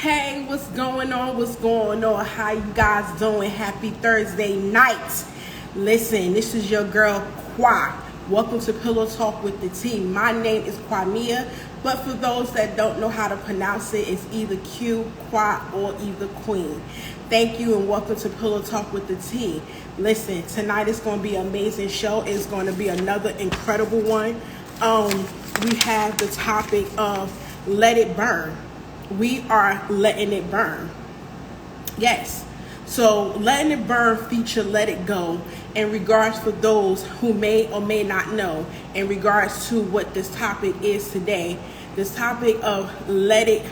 Hey, what's going on? What's going on? How you guys doing? Happy Thursday night. Listen, this is your girl Kwa. Welcome to Pillow Talk with the T. My name is Kwamia, but for those that don't know how to pronounce it, it's either Q, Kwa, or either Queen. Thank you and welcome to Pillow Talk with the T. Listen, tonight is going to be an amazing show. It's going to be another incredible one. We have the topic of let it burn. We are letting it burn. Yes. So letting it burn feature let it go in regards for those who may or may not know in regards to what this topic is today. This topic of let it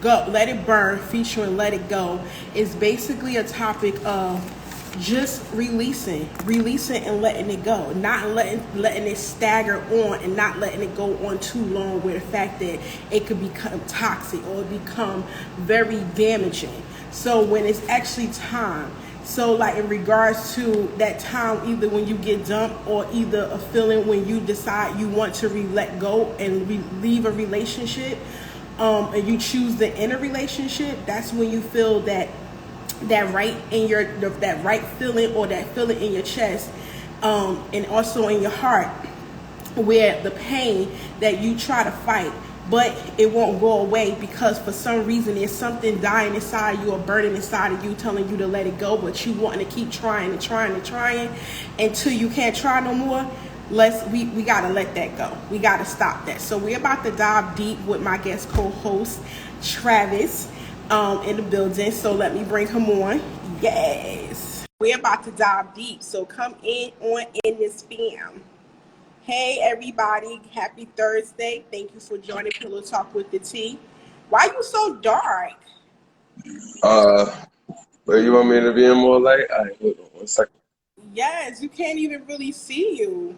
go, let it burn featuring let it go is basically a topic of just releasing and letting it go, not letting it stagger on and not letting it go on too long with the fact that it could become toxic or become very damaging. So when it's actually time, so like in regards to that time, either when you get dumped or either a feeling when you decide you want to let go and leave a relationship, and you choose to end a relationship, that's when you feel that right in your that right feeling or that feeling in your chest, and also in your heart, where the pain that you try to fight but it won't go away because for some reason there's something dying inside you or burning inside of you telling you to let it go, but you wanting to keep trying until you can't try no more. We gotta let that go. We gotta stop that. So we're about to dive deep with my guest co-host Travis in the building. So let me bring him on. Yes. We're about to dive deep. So come in this spam. Hey everybody, happy Thursday. Thank you for joining Pillow Talk with the T. Why you so dark? But you want me to be in more light? All right, hold on 1 second. Yes, you can't even really see you.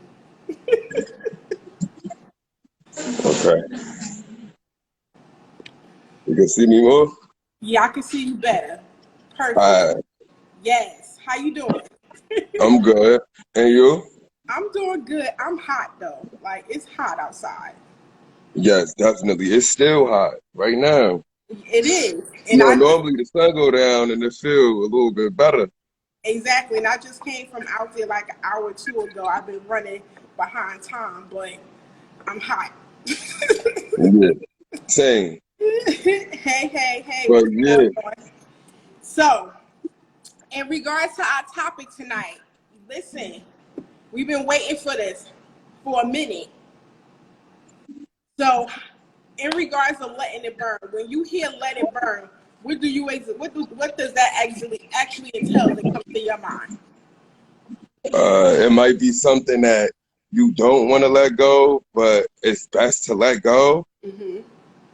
Okay. You can see me more? Yeah, I can see you better. Perfect. All right. Yes. How you doing? I'm good. And you? I'm doing good. I'm hot though. Like it's hot outside. Yes, definitely. It's still hot right now. It is. You And know, I normally the sun go down and it feel a little bit better. exactly. And I just came from out there like an hour or two ago. I've been running behind time, but I'm hot. Yeah. Same. Hey, But what's yeah. going on? So, in regards to our topic tonight, listen, we've been waiting for this for a minute. So, in regards to letting it burn, when you hear "let it burn," what does that actually entail that comes to your mind? It might be something that you don't want to let go, but it's best to let go. Mm-hmm.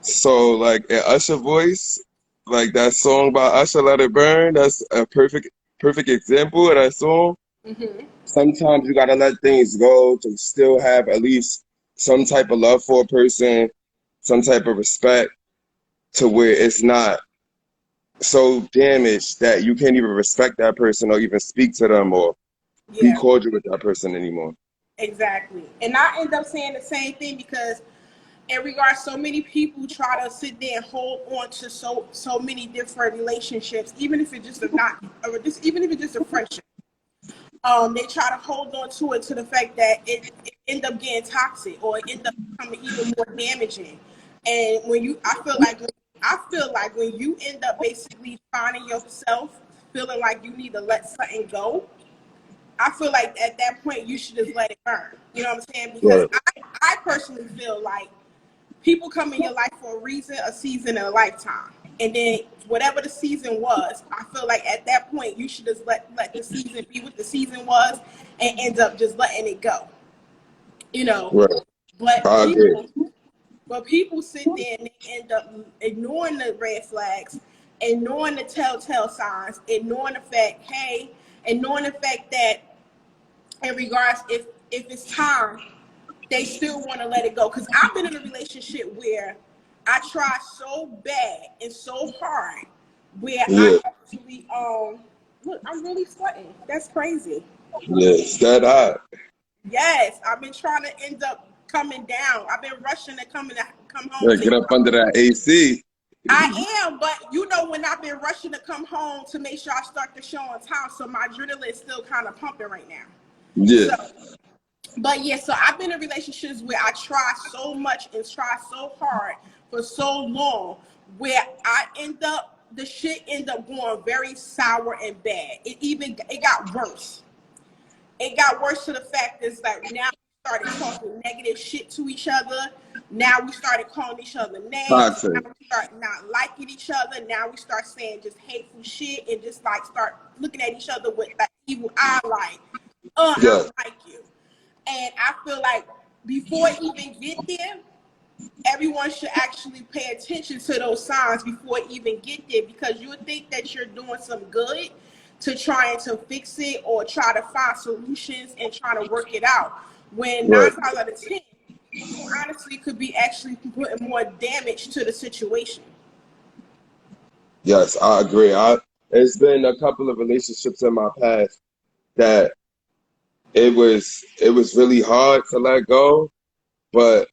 So, like in Usher voice, like that song by Usher, "Let It Burn," that's a perfect example of that song. Mm-hmm. Sometimes you gotta let things go to still have at least some type of love for a person, some type of respect, to where it's not so damaged that you can't even respect that person or even speak to them or be Yeah, cordial with that person anymore. exactly. And I end up saying the same thing because in regards, so many people try to sit there and hold on to so many different relationships, even if it's just a not, or just even if it's just a friendship. They try to hold on to it to the fact that it end up getting toxic or it end up becoming even more damaging. And I feel like when you end up basically finding yourself feeling like you need to let something go, I feel like at that point you should just let it burn. You know what I'm saying? Because Right. I personally feel like people come in your life for a reason, a season, and a lifetime. And then whatever the season was, I feel like at that point you should just let the season be what the season was and end up just letting it go. You know. Right. But I agree. people sit there and they end up ignoring the red flags, ignoring the telltale signs, ignoring the fact that in regards if it's time they still want to let it go. Because I've been in a relationship where I tried so bad and so hard where Yeah. I actually look, I'm really sweating. That's crazy. Yeah. It's that hot. Yes, I've been trying to end up coming down. I've been rushing to come home Yeah, to get up under that AC. I am, but you know when I've been rushing to come home to make sure I start the show on time, so my adrenaline is still kind of pumping right now. Yeah. So, but yeah, so I've been in relationships where I try so much and try so hard for so long, where the shit end up going very sour and bad. It got worse. It got worse to the fact is that now we started talking negative shit to each other. Now we started calling each other names. Toxic. Now we start not liking each other. Now we start saying just hateful shit and just like start looking at each other with that evil eye like, I Yeah. don't like you. And I feel like before it even get there, everyone should actually pay attention to those signs before it even get there, because you would think that you're doing some good to trying to fix it or try to find solutions and trying to work it out, when nine Right. times out of 10 you honestly could be actually putting more damage to the situation. Yes, I agree. It's been a couple of relationships in my past that it was really hard to let go, but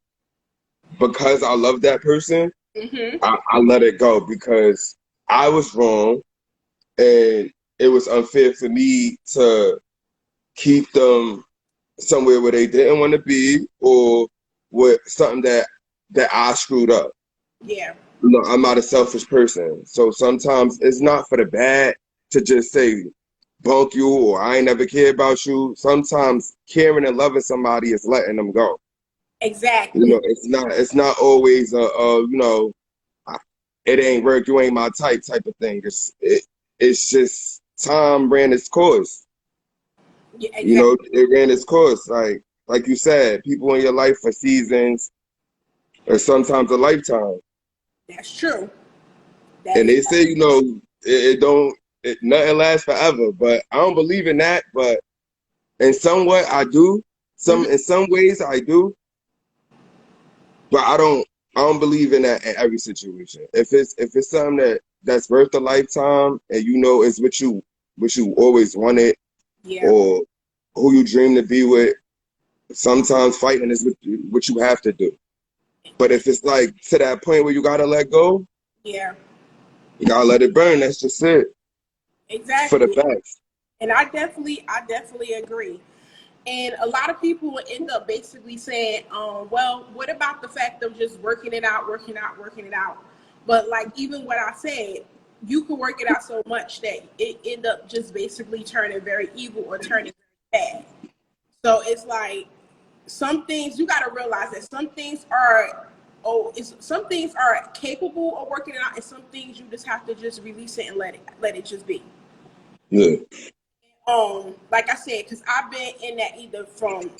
because I love that person, Mm-hmm. I let it go because I was wrong and it was unfair for me to keep them somewhere where they didn't want to be or with something that I screwed up. Yeah. You know, I'm not a selfish person. So sometimes it's not for the bad to just say bunk you or I ain't never care about you. Sometimes caring and loving somebody is letting them go. You Exactly. know, it's not always I- it ain't work, you ain't my type of thing. It's just time ran its course. Yeah, You exactly. know, it ran its course. Like you said, people in your life for seasons or sometimes a lifetime. That's true. That And is they say, it don't nothing lasts forever, but I don't believe in that. But in some way I do. mhm. In some ways I do, but I don't believe in that in every situation. If it's something that's worth a lifetime and you know it's what you always wanted Yeah. or who you dream to be with, sometimes fighting is what you have to do. But if it's like to that point where you gotta let go, Yeah. you gotta let it burn. That's just it for the Exactly. facts. And I definitely agree. And a lot of people will end up basically saying, well, what about the fact of just working it out, working out, working it out? But like even what I said, you could work it out so much that it end up just basically turning very evil or turning very bad. So it's like some things you got to realize that some things are capable of working it out, and some things you just have to just release it and let it just be. Yeah, Like I said, because I've been in that either from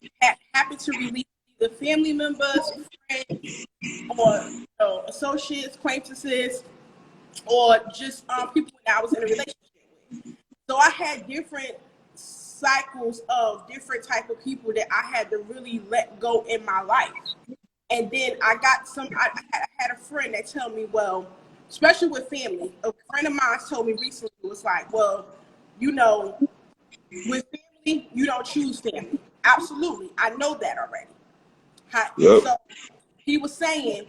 happy to release either family members, friends, or associates, acquaintances, or just people that I was in a relationship with. So I had different cycles of different type of people that I had to really let go in my life. And then I got I had a friend that told me, well, especially with family, a friend of mine told me recently, was like, well, you know, with family, you don't choose family. Absolutely. I know that already. yep, So he was saying,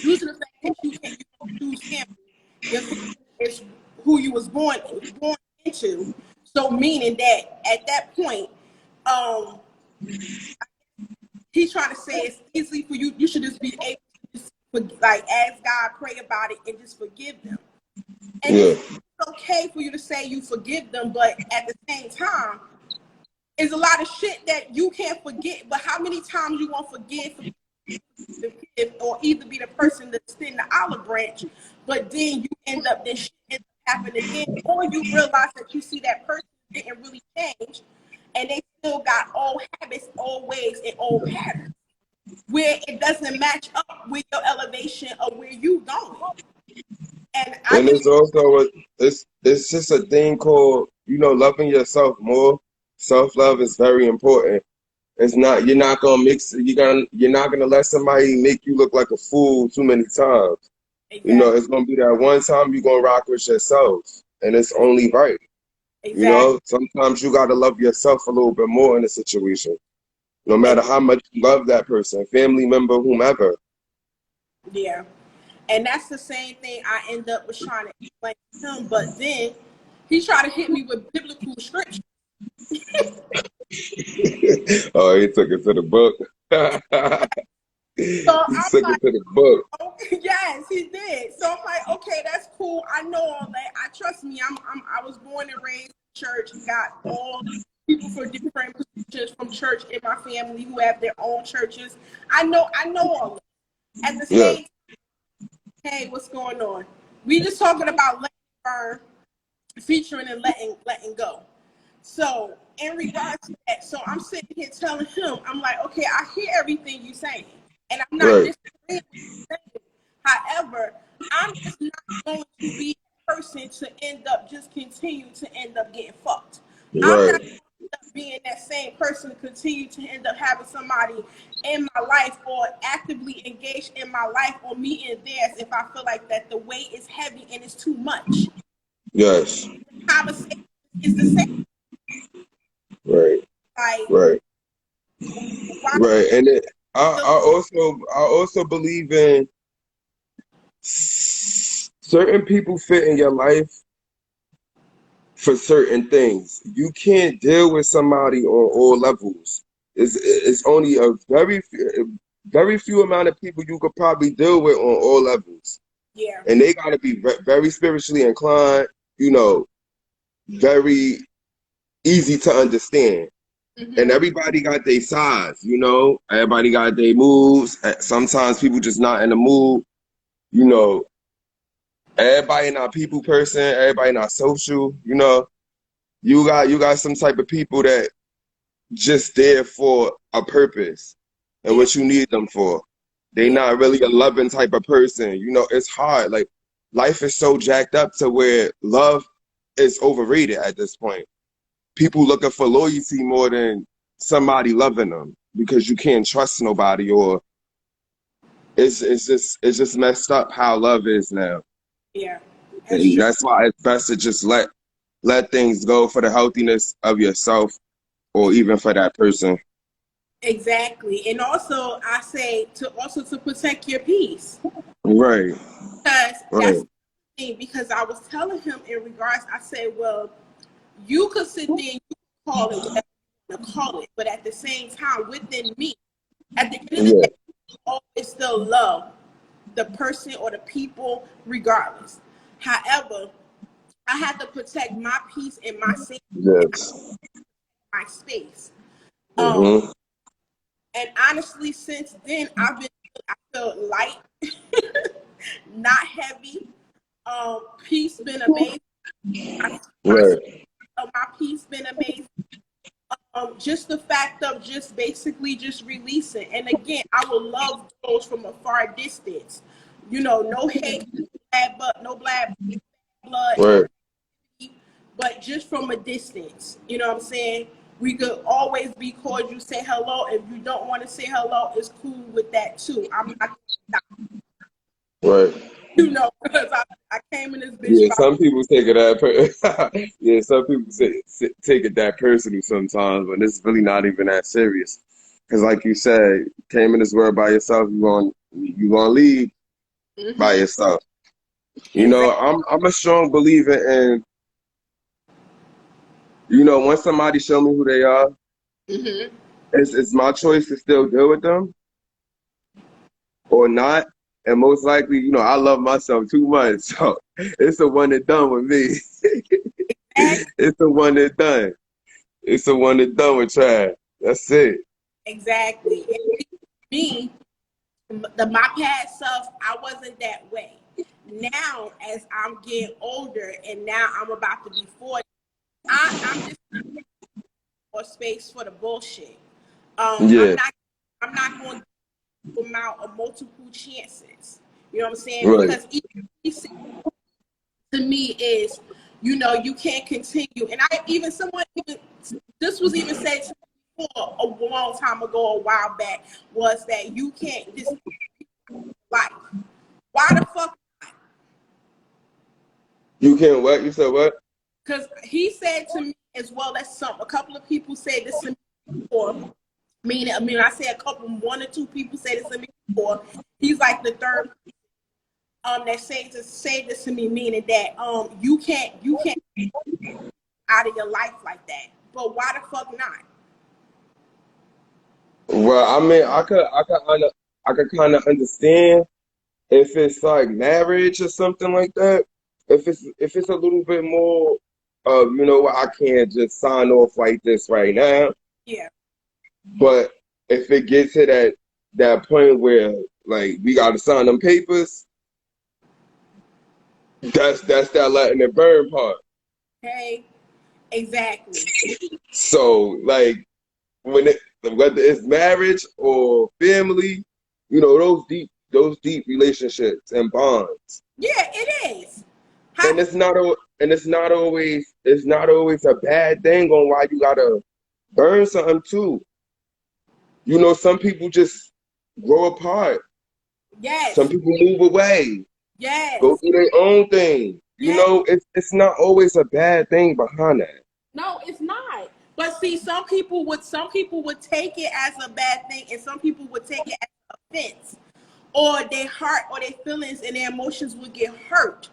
due to the fact that you don't choose family, your family is who you was born into. So meaning that at that point, um, he's trying to say it's easy for you. You should just be able to just like ask God, pray about it, and just forgive them. And yeah. it's okay for you to say you forgive them, but at the same time, it's a lot of shit that you can't forget. But how many times you won't forgive or either be the person to extend the olive branch, but then you end up this shit ends up happening again, or you realize that you see that person didn't really change, and they still got old habits, old ways, and old patterns where it doesn't match up with your elevation of where you going. And I And just it's also it's just a thing called loving yourself more. Self love is very important. It's not you're not gonna mix you're not gonna let somebody make you look like a fool too many times. exactly, It's gonna be that one time you're gonna rock with yourself, and it's only right. exactly, Sometimes you gotta love yourself a little bit more in a situation, no matter how much you love that person, family member, whomever. yeah. And that's the same thing I end up was trying to explain to him. But then he tried to hit me with biblical scripture. Oh, he took it to the book. So He I'm took like, it to the book. oh, yes, he did. So I'm like, okay, that's cool. I know all that. I trust me. I was born and raised in church. Got all people for different positions from church in my family who have their own churches. I know all that. At the Yeah, same time, hey, what's going on? We just talking about letting burn, featuring and letting go. So in regards to that, so I'm sitting here telling him, I'm like, okay, I hear everything you're saying, and I'm not right, disagreeing with you saying. However, I'm just not going to be a person to end up just continue to end up getting fucked. I'm not right. being that same person to continue to end up having somebody in my life or actively engaged in my life or me in theirs if I feel like that the weight is heavy and it's too much. Yes, Conversation is the same. right, Like, right, why right. And it, the I also believe in certain people fit in your life for certain things. You can't deal with somebody on all levels. It's only a very few amount of people you could probably deal with on all levels, yeah. and they got to be very spiritually inclined. You know, very easy to understand. And Mm-hmm. everybody got their sides. You know, everybody got their moves. Sometimes people just not in the mood. You know, everybody not people person. Everybody not social. You know, you got some type of people that just there for a purpose and Yeah. what you need them for. They Yeah. not really a loving type of person. You know, it's hard. Like life is so jacked up to where love is overrated at this point. People looking for loyalty more than somebody loving them because you can't trust nobody, or it's just messed up how love is now. Yeah. That's And true. that's why it's best to just let things go for the healthiness of yourself or even for that person. Exactly. And also I say to protect your peace. Right, Because that's right. the thing. Because I was telling him in regards, I said, well, you could sit there and you could call it whatever you want to call it, but at the same time, within me, at the end of the Yeah, day, I always still love the person or the people regardless. However, I have to protect my peace and my safety and yes. my space. Um, Mm-hmm. and honestly, since then, I feel light, not heavy. Peace been amazing. My Right, my peace been amazing. Just the fact of just basically just releasing. And again, I will love those from a far distance. You know, no hate, no bad blood, no, right. but just from a distance. You know what I'm saying? We could always be cordial, say hello. If you don't want to say hello, it's cool with that too. I'm not gonna stop, Right. because I came in this bitch Yeah, by some people take it yeah, some people take it that personal sometimes, but it's really not even that serious. Because, like you said, came in this world by yourself, you gonna leave by mm-hmm, yourself. You know, exactly. I'm a strong believer in, once somebody show me who they are, Mm-hmm. it's my choice to still deal with them or not. And most likely, I love myself too much, so it's the one that done with me. It's the one that done. It's the one that done with Chad. That's it. Exactly. And me, my past self, I wasn't that way. Now, as I'm getting older, and now I'm about to be 40, I'm just more space for the bullshit. Yeah, I'm not going to give them out of multiple chances. You know what I'm saying? right. Because each to me is, you can't continue. And I even someone even this was even said to me before a long time ago, a while back, was that you can't this life. Why the fuck? You can't what? You said what? Because he said to me as well as a couple of people said this to me before. I say a couple, one or two people said this to me before. He's like the third. that say this to me, meaning that you can't out of your life like that. But why the fuck not? Well, I mean, I could kind of understand if it's like marriage or something like that. If it's a little bit more of, you know what, I can't just sign off like this right now. Yeah. But if it gets to that point where like we got to sign them papers, that's that letting it burn part. Okay. Exactly. So like when it whether it's marriage or family, you know, those deep relationships and bonds. Yeah, it is. And How? it's not always a bad thing on why you gotta burn something too. You know, some people just grow apart. Some Yes. people move away, go Yes. do their own thing. You Yes. know, it's not always a bad thing behind that. No, it's not. But see, some people would take it as a bad thing, and some people would take it as offense, or their heart or their feelings and their emotions would get hurt. Um,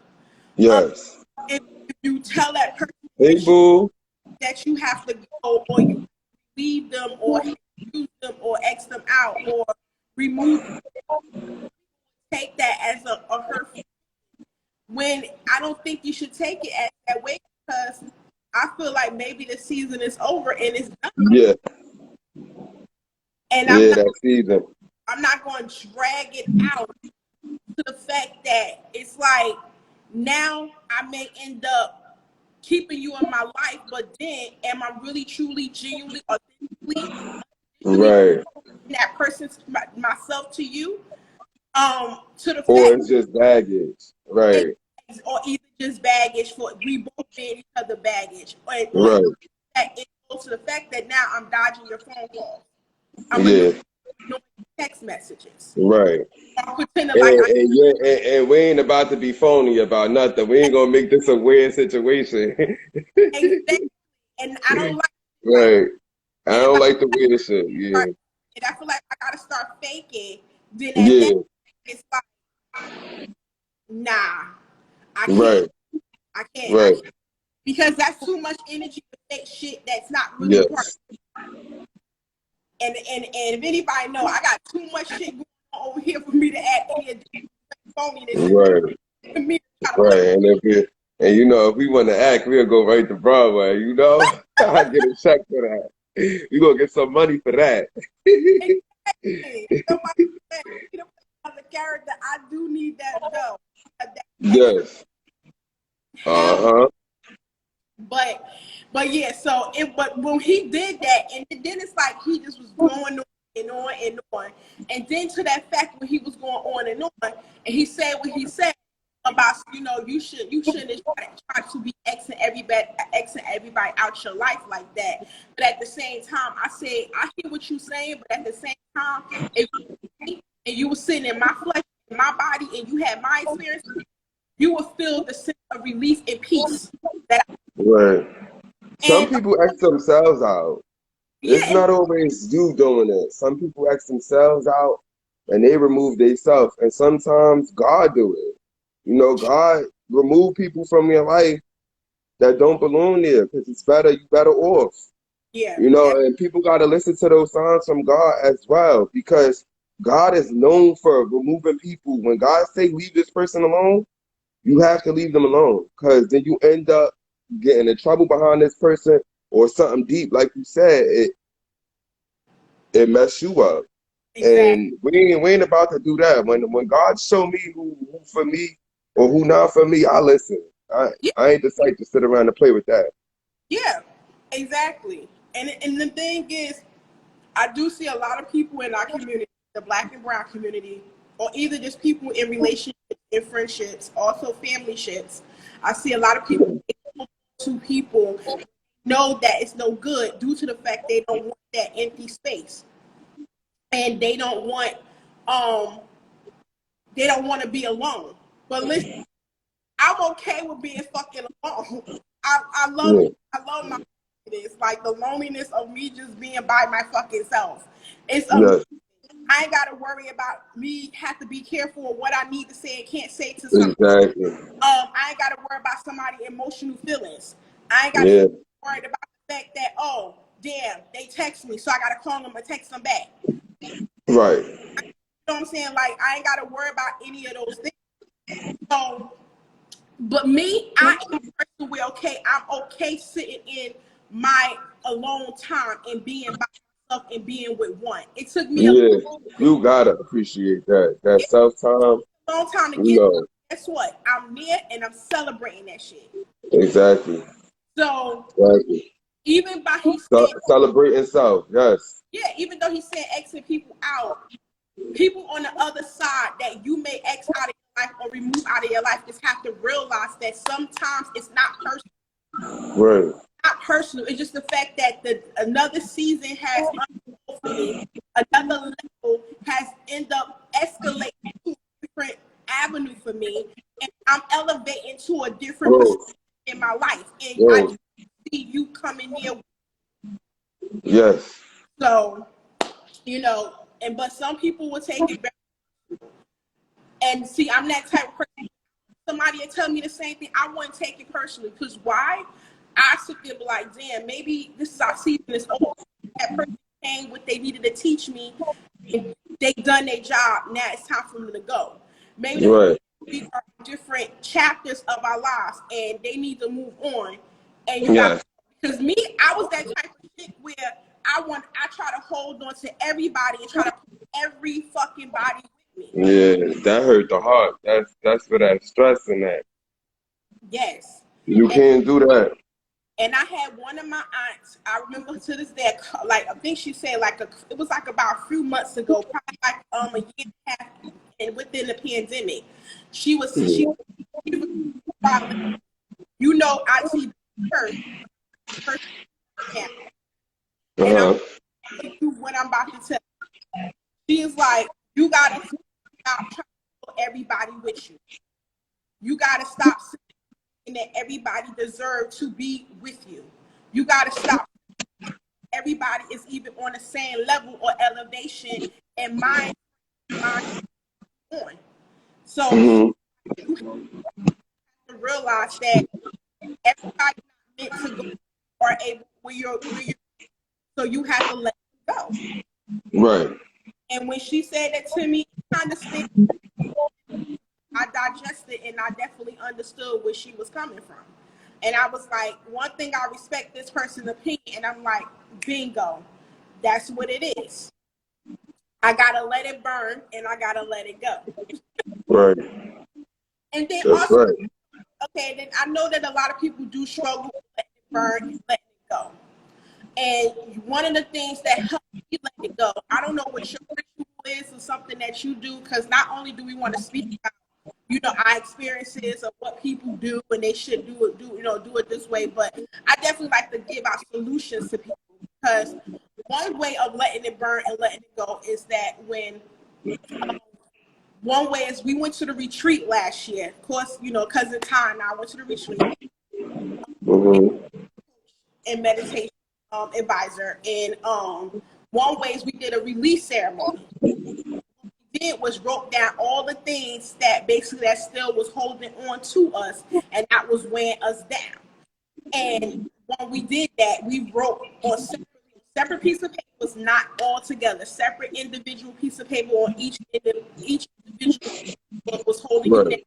Yes. if you tell that person Hey that you boo. that you have to go, or you leave them, or use them, or X them out, or remove, take that as a hurtful. When I don't think you should take it as that way, because I feel like maybe the season is over and it's done, Yeah, and yeah, that season. I'm not going to drag it out to the fact that it's like now I may end up keeping you in my life, but then am I really, truly, genuinely, authentically, unconditionally Right. that person's myself to you? To the Or fact, it's just baggage. Right. or either just baggage for we both made each other baggage, or Right. that it goes to the fact that now I'm dodging your phone calls, I'm Yeah. ignoring text messages, Right. or pretending like I And yeah, and we ain't about to be phony about nothing. We ain't gonna make this a weird situation. exactly, and I don't like, Right. I and if don't like the weird shit. start, Yeah. and I feel like I gotta start faking, then at that Yeah. it's like, nah, I can't, Right. I Right. can't, because that's too much energy to fake shit that's not really part. Yes. And if anybody know, I got too much shit going on over here for me to act any phoniness and Right. for me to try to Right. play. And you know, if we want to act, we'll go right to Broadway. You know, I get a check for that. We gonna get some money for that. Exactly. Somebody said, you know, as a character, I do need that dough. That extra Yes. Uh hell. huh. But yeah, so it but when he did that, and then it's like he just was going on and on and on. And then to that fact when he was going on and on, and he said what he said about, you shouldn't try to be Xing everybody out your life like that. But at the same time, I said I hear what you're saying, but at the same time, if and you were sitting in my flesh, in my body, and you had my experience, you would feel the sense of relief and peace that Right. Some and people ask themselves out. yeah, It's not always you doing it. Some people ask themselves out and they remove themselves. And sometimes God do it. You know, God remove people from your life that don't belong there because it's better, you better off. yeah, You know, and people got to listen to those signs from God as well because God is known for removing people. When God say leave this person alone, you have to leave them alone because then you end up getting in trouble behind this person or something deep. Like you said, it mess you up. exactly. And we ain't about to do that. When God show me who for me or who not for me, I listen. Yeah, I ain't the type to sit around and play with that. yeah, exactly. And the thing is, I do see a lot of people in our community, the Black and Brown community, or either just people in relationships and friendships, also family ships. I see a lot of people to people know that it's no good due to the fact they don't want that empty space, and um they don't want to be alone. But listen, I'm okay with being fucking alone. I love Yeah. I love my loneliness, like the loneliness of me just being by my fucking self. It's Yes. I ain't gotta worry about me have to be careful of what I need to say and can't say to somebody. Exactly. I ain't gotta worry about somebody's emotional feelings. I ain't gotta Yeah. be worried about the fact that, oh, damn, they text me, so I gotta call them and text them back. Right. You know what I'm saying? Like, I ain't gotta worry about any of those things. So, but me, I am a person where, okay, I'm okay sitting in my alone time and being by myself and being with one. It took me a Yeah. You gotta appreciate that. That self time. long time to You get know. guess what? I'm there and I'm celebrating that shit. Exactly. So Exactly. even by he saying, Celebrating self. Yes. yeah, even though he's saying exit people out, people on the other side that you may X out of your life or remove out of your life just have to realize that sometimes it's not personal. Right. Not personal. It's just the fact that another season has unfolded for me. Another level has ended up escalating to a different avenue for me, and I'm elevating to a different position in my life. And I just see you coming near. Yes. So, you know, but some people will take it very. And see, I'm that type of person. Somebody will tell me the same thing. I wouldn't take it personally because why? I sit there and be like, damn, maybe this is our season. It's over. That person came what they needed to teach me, and they done their job. Now it's time for them to go. Maybe we are different chapters of our lives, and they need to move on. And you got, because me, I was that type of shit where I try to hold on to everybody and try to put every fucking body with me. Yeah, that hurt the heart. That's for that stress in that. Yes. You can't do that. And I had one of my aunts, I remember to this day, like I think she said it was like about a few months ago, probably like a year and a half, and within the pandemic, she was you know, Auntie first, now. And I'm telling you what I'm about to tell you. She is like, you gotta stop trying to pull everybody with you. You gotta stop saying that everybody deserves to be with you. You gotta stop. Everybody is even on the same level or elevation and mind on. So you have to realize that everybody's not meant to go or able where you're so you have to let it go. Right. And when she said that to me, kind of stick, I digested and I definitely understood where she was coming from. And I was like, one thing I respect this person's opinion, and I'm like, bingo, that's what it is. I gotta let it burn and I gotta let it go. Right. And then That's also, right. okay, then I know that a lot of people do struggle with letting it burn and letting it go. And one of the things that helps me let it go, I don't know what your ritual is or something that you do, because not only do we want to speak about, you know, our experiences of what people do and they should do it this way, but I definitely like to give out solutions to people, because one way of letting it burn and letting it go is that one way is we went to the retreat last year. Of course, you know, cousin Ty and I went to the retreat and meditation advisor. And one way is we did a release ceremony. What we did was wrote down all the things that basically that still was holding on to us and that was weighing us down. And when we did that, we wrote on separate piece of paper, was not all together, separate individual piece of paper on each individual what was holding you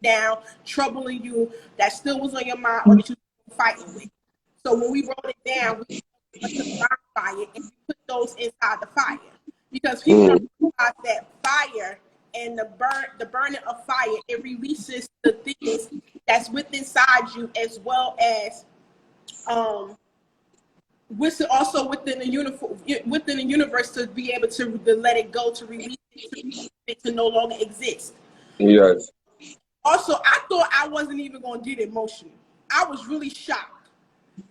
down, troubling you, that still was on your mind or that you were fighting with. So when we wrote it down, we put the fire and we put those inside the fire, because people don't realize that fire and the burning of fire, it releases the things that's within inside you, as well as also within the universe, to be able to let it go, to release it, to no longer exist. Yes. Also, I thought I wasn't even gonna get emotional. I was really shocked.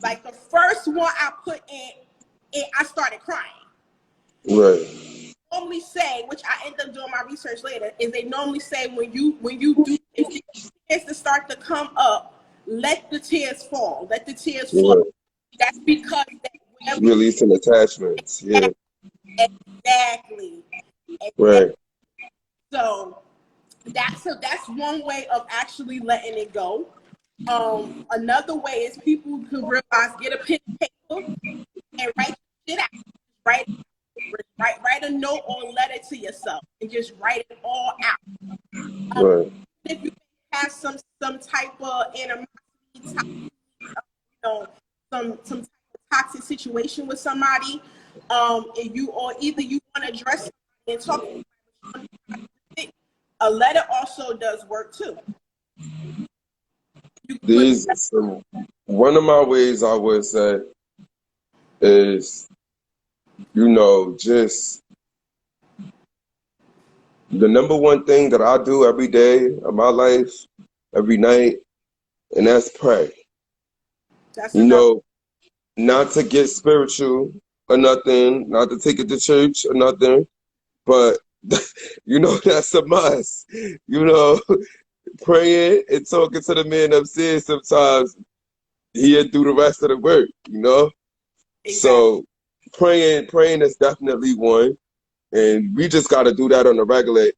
Like the first one I put in, I started crying. Right. Normally say, which I end up doing my research later, is they normally say when you do, if the tears to start to come up, let the tears fall, let the tears flow. Right. That's because Releasing attachments. Yeah. exactly. And Right. so that's one way of actually letting it go. Another way is people could realize, get a pen and paper and write shit out. Write write a note or letter to yourself and just write it all out. Right. If you have some type of animosity, know, some type of toxic situation with somebody, and you, or either you want to address somebody and talk to somebody, a letter also does work too. You can put, So one of my ways I would say is, just the number one thing that I do every day of my life, every night, and that's pray. that's You another. know, not to get spiritual or nothing, not to take it to church or nothing, but that's a must. You know, praying and talking to the man upstairs sometimes he'll do the rest of the work. Exactly. So praying is definitely one. And we just gotta do that on a regular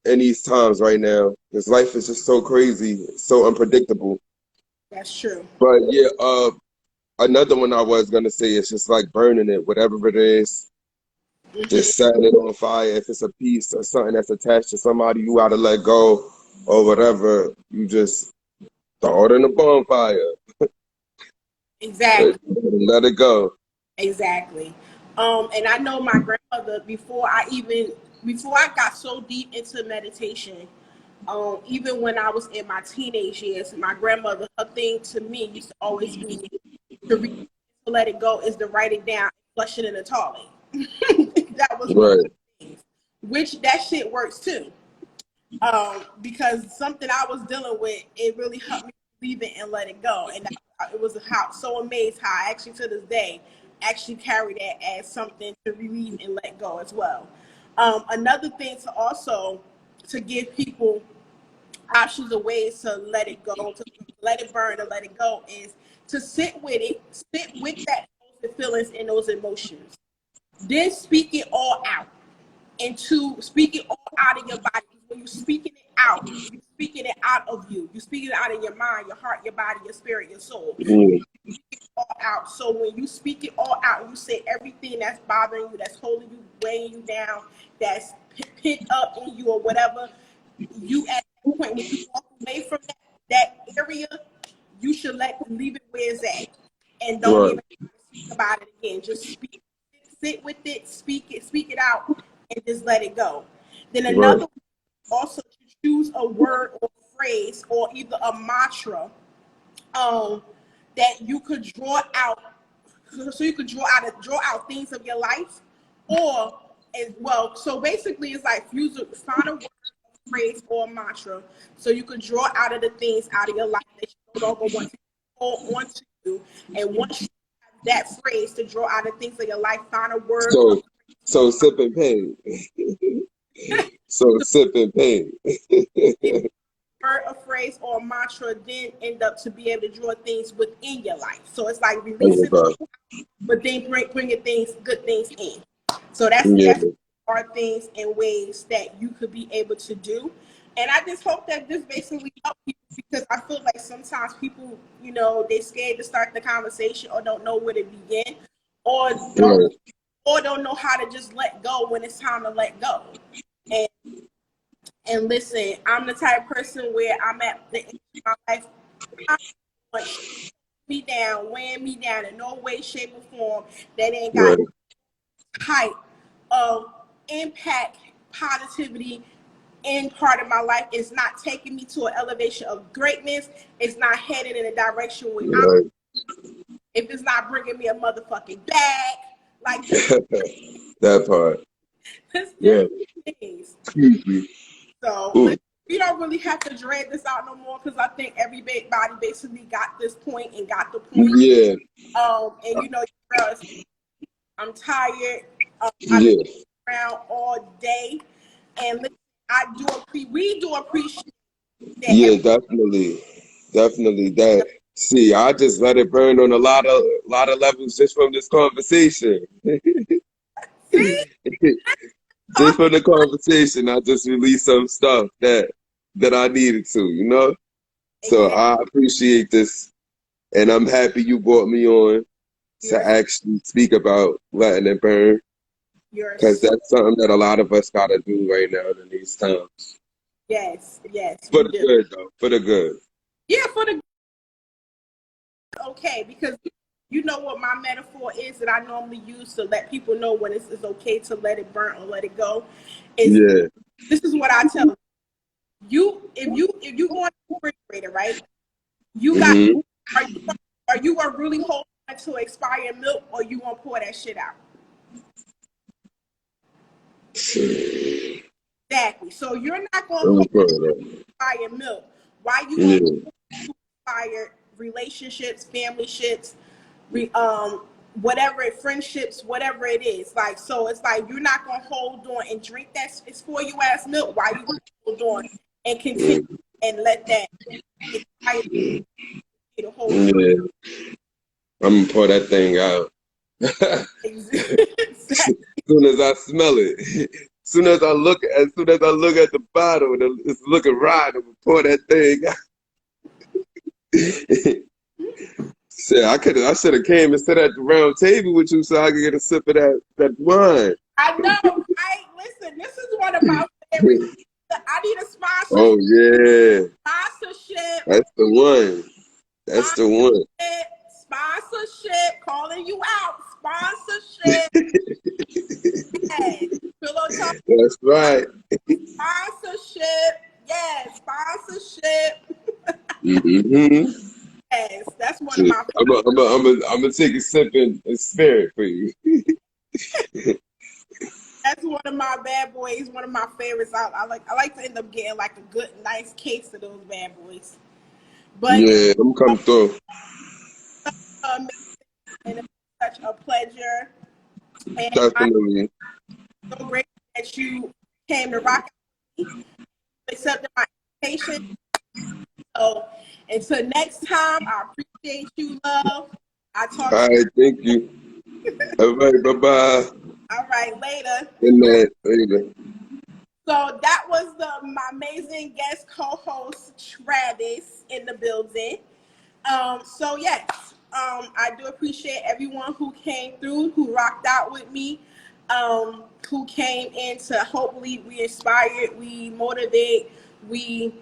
in these times right now. Because life is just so crazy, so unpredictable. That's true. But yeah, another one I was gonna say is just like burning it, whatever it is, Hmm. just setting it on fire. If it's a piece or something that's attached to somebody you gotta let go or whatever, you just throw it in the bonfire. Exactly. Let it go. Exactly. And I know my grandmother, before I got so deep into meditation, even when I was in my teenage years, my grandmother, her thing to me used to always be to, read, to let it go is to write it down, flush it in the toilet. That was one of Right, the things. Which that shit works too. Because something I was dealing with, it really helped me leave it and let it go. And it was so amazed how I actually to this day actually carry that as something to relieve and let go as well. Another thing to also to give people options of ways to let it go, to let it burn, to let it go is to sit with those feelings and those emotions. Then speak it all out, and to speak it all out of your body. When you're speaking it out, you're speaking it out of you. You're speaking it out of your mind, your heart, your body, your spirit, your soul. yeah, All out. So when you speak it all out, you say everything that's bothering you, that's holding you, weighing you down, that's pent up in you or whatever. You at that point when you walk away from that area, you should leave it where it's at, and don't right, even speak about it again. Just sit with it, speak it out, and just let it go. Then right, another also to choose a word or phrase or either a mantra um, that you could draw out, so you could draw out things of your life, or as well. So basically, it's like find a word, a phrase, or a mantra, so you could draw out of the things out of your life that you no longer want to hold on to you. And once you have that phrase to draw out of things of your life, find a word or So, so sip and pain. So sip and pain. word, a phrase, or a mantra, then end up to be able to draw things within your life. So it's like Oh my releasing, God. but then bringing good things in. So Yeah, that's are things and ways that you could be able to do. And I just hope that this basically helps people, because I feel like sometimes people, they scared to start the conversation or don't know where to begin, or don't right. or don't know how to just let go when it's time to let go. And and listen, I'm the type of person where I'm at the end of my life, I want me down, weighing me down in no way, shape, or form that ain't got Right, type of impact, positivity in part of my life. Is not taking me to an elevation of greatness. It's not headed in a direction where right. if it's not bringing me a motherfucking bag, like just That part. just Yeah. different things. Excuse me. So Ooh. we don't really have to drag this out no more, because I think everybody basically got this point and got the point. Yeah. And girl, I'm tired. I've been Yeah. around all day, and listen, we do appreciate that Yeah. Definitely. Definitely. That. See, I just let it burn on a lot of levels just from this conversation. see just for the conversation, I just released some stuff that I needed to, you know? So Exactly. I appreciate this, and I'm happy you brought me on to You're actually speak about letting it burn, you're because so that's something that a lot of us gotta do right now in these times. yes, For we the do. good, though. For the good. Yeah, for the okay, because you know what my metaphor is that I normally use to let people know when it's okay to let it burn or let it go. Is Yeah. this is what I tell you. If you go in the refrigerator, right? You got Hmm. are you are you gonna really hold on to expired milk or you gonna pour that shit out? Exactly. So you're not gonna hold expired milk. Why you gonna Yeah. expired relationships, family ships, whatever friendships, whatever it is. Like so, it's like you're not gonna hold on and drink that it's for you ass milk. Why you gonna hold on and continue and let that expire to hold you? Yeah. I'm gonna pour that thing out. Exactly. Soon as I smell it. As soon as I look at the bottle, it's looking right. I'm gonna pour that thing out. Shit, I should have came and sat at the round table with you so I could get a sip of that wine. I know, right? Listen, this is one of my favorites. I need a Oh yeah, sponsorship, that's the one. That's the one. sponsorship, calling you out, sponsorship, yes. Pillow talk, That's right. sponsorship, yes, sponsorship, Hmm. yes. That's one of my. I'm gonna take a sip in spirit for you. That's one of my bad boys. One of my favorites. I like to end up getting like a good, nice case of those bad boys. But it's Yeah, I'm come through. amazing and it's such a pleasure. And I'm Definitely. so grateful that you came to rock out with me, accepted my invitation. So until next time, I appreciate you, love. I talk All to right, thank you. All right, bye bye. you. All right, later. Good night. Later. So that was my amazing guest co-host Travis in the building. So yes, I do appreciate everyone who came through, who rocked out with me, who came in to hopefully we inspired, we motivate, we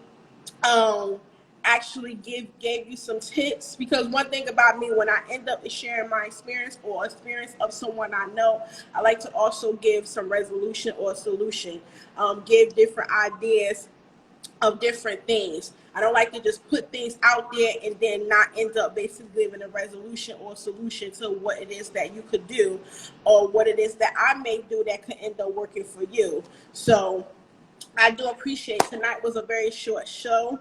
um actually gave you some tips because one thing about me when I end up sharing my experience or experience of someone I know, I like to also give some resolution or solution, give different ideas of different things. I don't like to just put things out there and then not end up basically giving a resolution or solution to what it is that you could do or what it is that I may do that could end up working for you. So I do appreciate tonight was a very short show.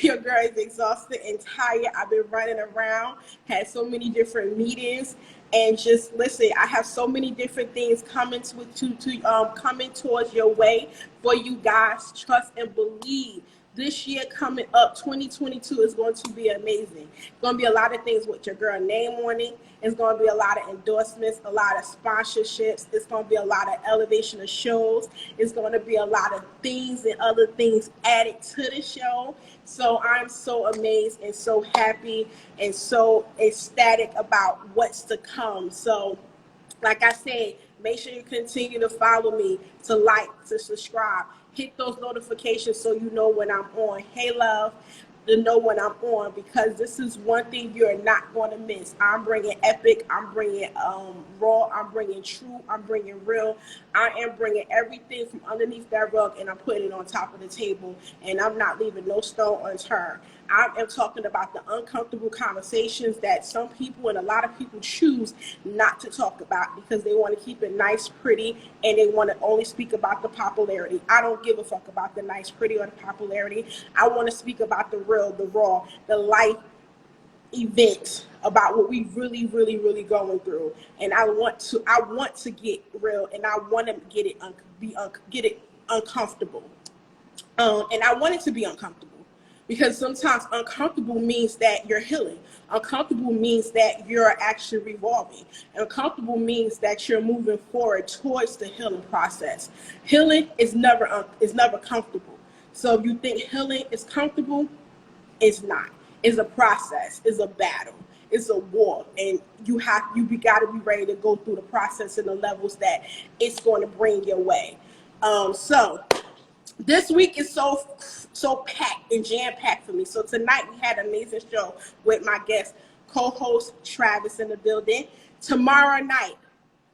Your girl is exhausted and tired. I've been running around, had so many different meetings, and just listen. I have so many different things coming to coming towards your way for you guys. Trust and believe. This year coming up, 2022 is going to be amazing. It's going to be a lot of things with your girl name on it. It's going to be a lot of endorsements, a lot of sponsorships. It's going to be a lot of elevation of shows. It's going to be a lot of things and other things added to the show. So I'm so amazed and so happy and so ecstatic about what's to come. So like I said, make sure you continue to follow me, to like, to subscribe. Hit those notifications so you know when I'm on. Hey, love, to know when I'm on because this is one thing you're not going to miss. I'm bringing epic. I'm bringing raw. I'm bringing true. I'm bringing real. I am bringing everything from underneath that rug and I'm putting it on top of the table. And I'm not leaving no stone unturned. I am talking about the uncomfortable conversations that some people and a lot of people choose not to talk about because they want to keep it nice, pretty, and they want to only speak about the popularity. I don't give a fuck about the nice, pretty, or the popularity. I want to speak about the real, the raw, the life event about what we really, really, really going through. And I want to get real, and I want to get it get it uncomfortable. And I want it to be uncomfortable Because sometimes uncomfortable means that you're healing. Uncomfortable means that you're actually revolving. Uncomfortable means that you're moving forward towards the healing process. Healing is never comfortable. So if you think healing is comfortable, it's not. It's a process. It's a battle. It's a war, and you got to be ready to go through the process and the levels that it's going to bring your way. So this week is so packed and jam packed for me. So tonight we had an amazing show with my guest co-host Travis in the building. Tomorrow night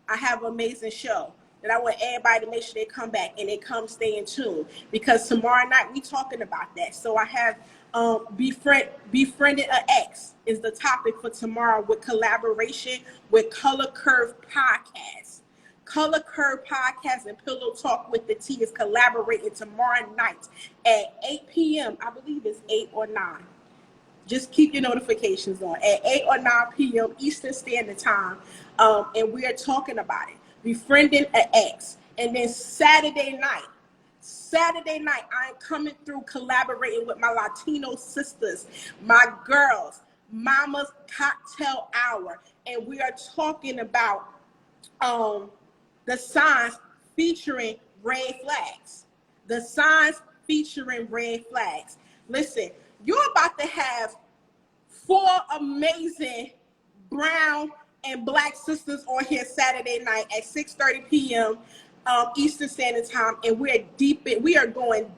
I have an amazing show that I want everybody to make sure they come back and they come stay in tune, because tomorrow night we talking about that. So I have befriended an ex is the topic for tomorrow, with collaboration with Color Curve Podcast. Color Curve Podcast and Pillow Talk with the T is collaborating tomorrow night at 8 p.m. I believe it's 8 or 9. Just keep your notifications on at 8 or 9 p.m. Eastern Standard Time. And we are talking about it. Befriending an ex. And then Saturday night, I'm coming through collaborating with my Latino sisters, my girls, Mama's Cocktail Hour. And we are talking about the signs featuring red flags. The signs featuring red flags. Listen, you're about to have 4 amazing brown and black sisters on here Saturday night at 6:30 p.m. Eastern Standard Time, and we are going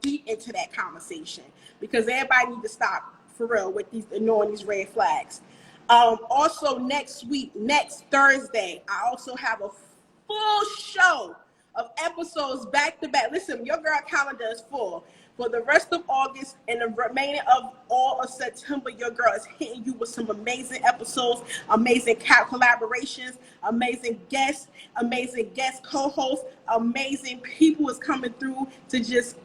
deep into that conversation, because everybody needs to stop for real with ignoring these red flags. Also next Thursday, I also have a full show of episodes back to back. Listen, your girl calendar is full. For the rest of August and the remaining of all of September, your girl is hitting you with some amazing episodes, amazing collaborations, amazing guest co-hosts, amazing people is coming through to just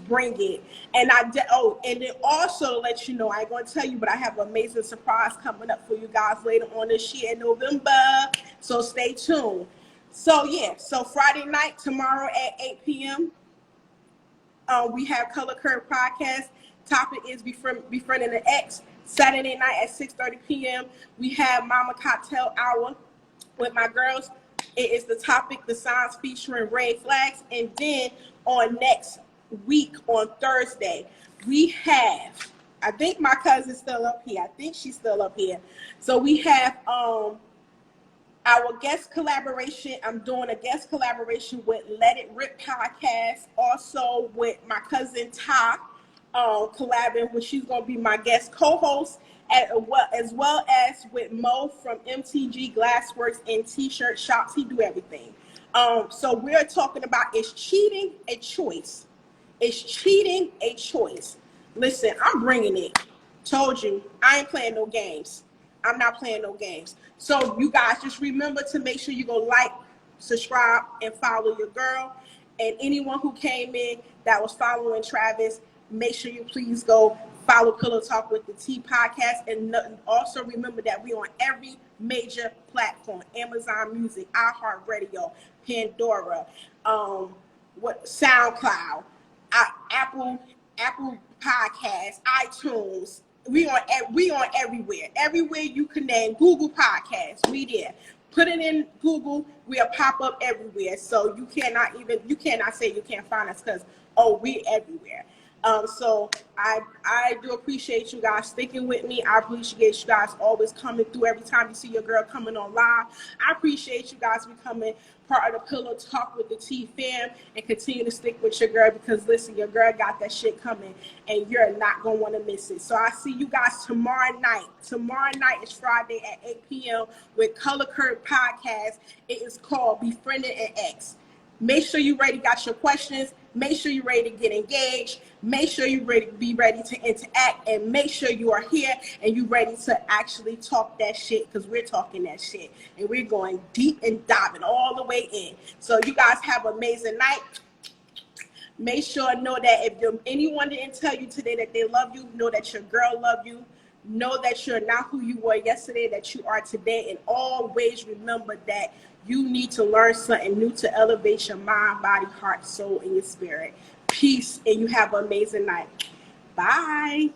bring it. And and then also to let you know, I ain't gonna tell you, but I have an amazing surprise coming up for you guys later on this year in November. So stay tuned. So Friday night, tomorrow at 8 p.m. We have Color Curve Podcast. Topic is befriending an ex. Saturday night at 6:30 p.m. we have Mama Cocktail Hour with my girls. It is the topic, the signs featuring red flags. And then on next week on Thursday, we have, I think my cousin's still up here. I think she's still up here. So we have our guest collaboration. I'm doing a guest collaboration with Let It Rip Podcast, also with my cousin Ty, collabing, which she's going to be my guest co-host, as well as with Mo from MTG Glassworks and T-shirt shops. He do everything. So we're talking about, is cheating a choice? Is cheating a choice? Listen, I'm bringing it. Told you, I ain't playing no games. I'm not playing no games. So you guys just remember to make sure you go like, subscribe, and follow your girl. And anyone who came in that was following Travis, make sure you please go follow Pillow Talk with the T podcast. And also remember that we on every major platform: Amazon Music, iHeartRadio, Pandora, SoundCloud, Apple Podcasts, iTunes. We on everywhere. Everywhere you can name. Google Podcasts, we there. Put it in Google, we'll pop up everywhere. So you cannot say you can't find us, because we everywhere. So I do appreciate you guys sticking with me. I appreciate you guys always coming through every time you see your girl coming on live. I appreciate you guys becoming part of the Pillow Talk with the T fam, and continue to stick with your girl, because listen, your girl got that shit coming and you're not going to want to miss it. So I see you guys tomorrow night. Tomorrow night is Friday at 8 p.m. with Color Curve Podcast. It is called Befriending an Ex. Make sure you ready, got your questions. Make sure you're ready to get engaged. Make sure you're be ready to interact, and make sure you are here and you're ready to actually talk that shit, because we're talking that shit and we're going deep and diving all the way in. So you guys have an amazing night. Make sure know that if anyone didn't tell you today that they love you, know that your girl love you. Know that you're not who you were yesterday, that you are today, and always remember that you need to learn something new to elevate your mind, body, heart, soul, and your spirit. Peace, and you have an amazing night. Bye.